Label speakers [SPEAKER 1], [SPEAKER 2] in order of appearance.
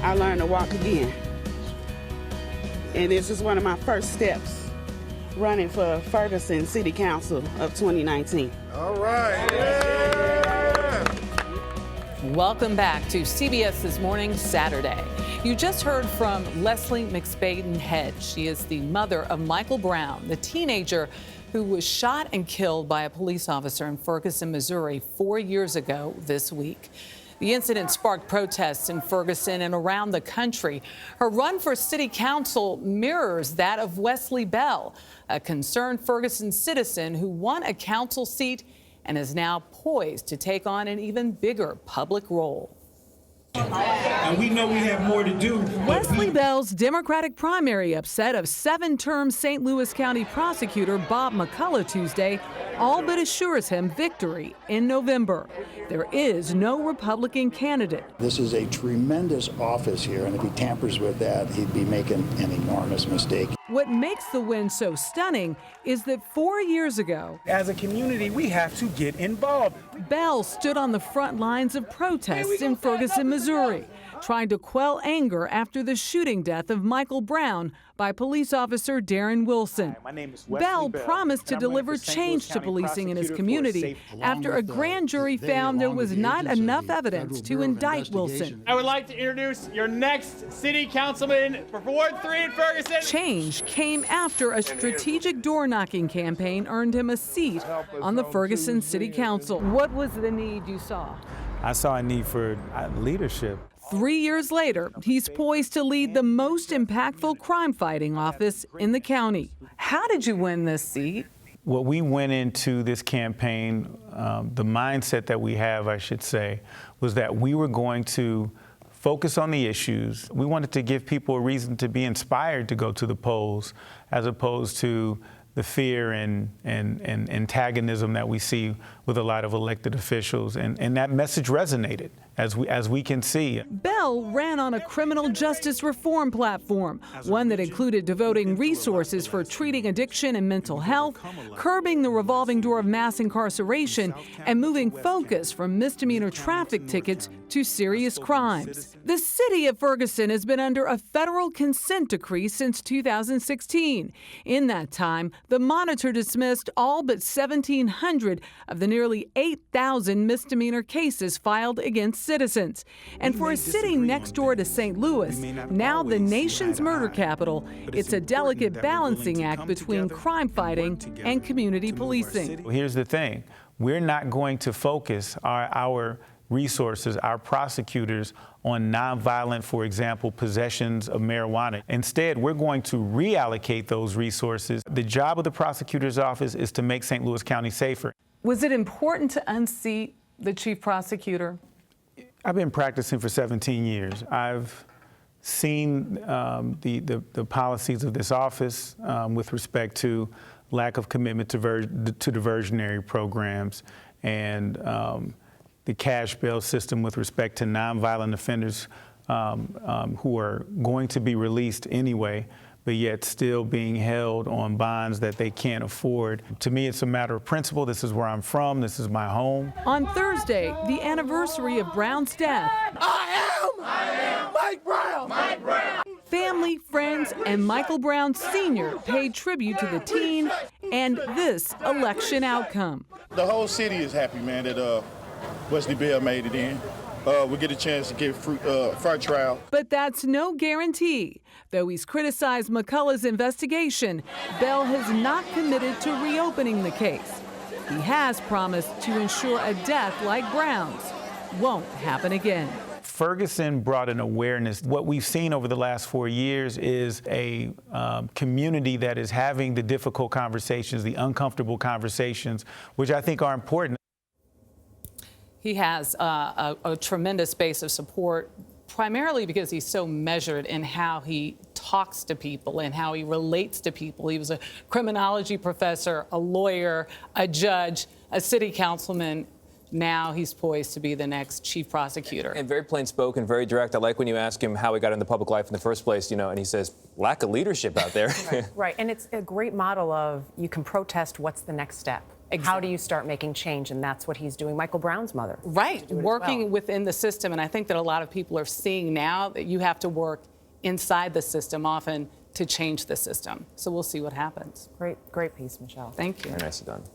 [SPEAKER 1] I learned to walk again. And this is one of my first steps running for Ferguson City Council of 2019.
[SPEAKER 2] All right. Yeah.
[SPEAKER 3] Welcome back to CBS This Morning, Saturday. You just heard from Lesley McSpadden-Head. She is the mother of Michael Brown, the teenager who was shot and killed by a police officer in Ferguson, Missouri 4 years ago this week. The incident sparked protests in Ferguson and around the country. Her run for city council mirrors that of Wesley Bell, a concerned Ferguson citizen who won a council seat and is now poised to take on an even bigger public role.
[SPEAKER 4] And we know we have more to do.
[SPEAKER 3] Wesley Bell's Democratic primary upset of 7-term St. Louis County prosecutor Bob McCullough Tuesday all but assures him victory in November. There is no Republican candidate.
[SPEAKER 5] This is a tremendous office here, and if he tampers with that, he'd be making an enormous mistake.
[SPEAKER 3] What makes the win so stunning is that 4 years ago,
[SPEAKER 4] As a community, we have to get involved.
[SPEAKER 3] Bell stood on the front lines of protests in Ferguson, Missouri, trying to quell anger after the shooting death of Michael Brown by police officer Darren Wilson.
[SPEAKER 4] My name is Wesley
[SPEAKER 3] Bell
[SPEAKER 4] Bell,
[SPEAKER 3] promised to
[SPEAKER 4] and I'm running
[SPEAKER 3] deliver
[SPEAKER 4] for St.
[SPEAKER 3] change
[SPEAKER 4] Louis
[SPEAKER 3] to
[SPEAKER 4] County
[SPEAKER 3] policing in his
[SPEAKER 4] prosecutor for
[SPEAKER 3] community
[SPEAKER 4] safe-
[SPEAKER 3] after a grand jury found there was not enough evidence to indict Wilson.
[SPEAKER 6] I would like to introduce your next city councilman for Ward 3 in Ferguson.
[SPEAKER 3] Change came after a strategic door-knocking campaign earned him a seat on the Ferguson City Council. What was the need you saw?
[SPEAKER 7] I saw a need for leadership.
[SPEAKER 3] 3 years later, he's poised to lead the most impactful crime-fighting office in the county. How did you win this seat?
[SPEAKER 7] What we went into this campaign, the mindset that we have, I should say, was that we were going to focus on the issues. We wanted to give people a reason to be inspired to go to the polls, as opposed to the fear and antagonism that we see with a lot of elected officials. And that message resonated, as we can see.
[SPEAKER 3] Bell ran on a criminal justice reform platform, one that included devoting resources for treating addiction and mental health, curbing the revolving door of mass incarceration, and moving focus from misdemeanor traffic tickets to serious crimes. The city of Ferguson has been under a federal consent decree since 2016. In that time, the monitor dismissed all but 1,700 of the nearly 8,000 misdemeanor cases filed against citizens. And for a city next door to St. Louis, now the nation's murder capital, it's a delicate balancing act between crime fighting and community policing.
[SPEAKER 7] Here's the thing. We're not going to focus our resources, our prosecutors, on nonviolent, for example, possessions of marijuana. Instead, we're going to reallocate those resources. The job of the prosecutor's office is to make St. Louis County safer.
[SPEAKER 3] Was it important to unseat the chief prosecutor?
[SPEAKER 7] I've been practicing for 17 years. I've seen the policies of this office with respect to lack of commitment to diversionary programs and the cash bail system with respect to nonviolent offenders who are going to be released anyway, but yet still being held on bonds that they can't afford. To me, it's a matter of principle. This is where I'm from. This is my home.
[SPEAKER 3] On Thursday, the anniversary of Brown's death,
[SPEAKER 2] I am Mike Brown. Mike Brown.
[SPEAKER 3] family, friends, and Michael Brown Sr. paid tribute to the teen and this election outcome.
[SPEAKER 8] The whole city is happy, man, that Wesley Bell made it in. We get a chance to get front trial.
[SPEAKER 3] But that's no guarantee. Though he's criticized McCullough's investigation, Bell has not committed to reopening the case. He has promised to ensure a death like Brown's won't happen again.
[SPEAKER 7] Ferguson brought an awareness. What we've seen over the last 4 years is a community that is having the difficult conversations, the uncomfortable conversations, which I think are important.
[SPEAKER 3] He has a tremendous base of support, primarily because he's so measured in how he talks to people and how he relates to people. He was a criminology professor, a lawyer, a judge, a city councilman. Now he's poised to be the next chief prosecutor.
[SPEAKER 9] And very plain spoken, very direct. I like when you ask him how he got into public life in the first place, you know, and he says, lack of leadership out there.
[SPEAKER 10] Right. And it's a great model of you can protest, what's the next step? How do you start making change? And that's what he's doing. Michael Brown's mother.
[SPEAKER 3] Right, working within the system. And I think that a lot of people are seeing now that you have to work inside the system often to change the system. So we'll see what happens.
[SPEAKER 10] Great piece, Michelle.
[SPEAKER 3] Thank you.
[SPEAKER 9] Very nicely done.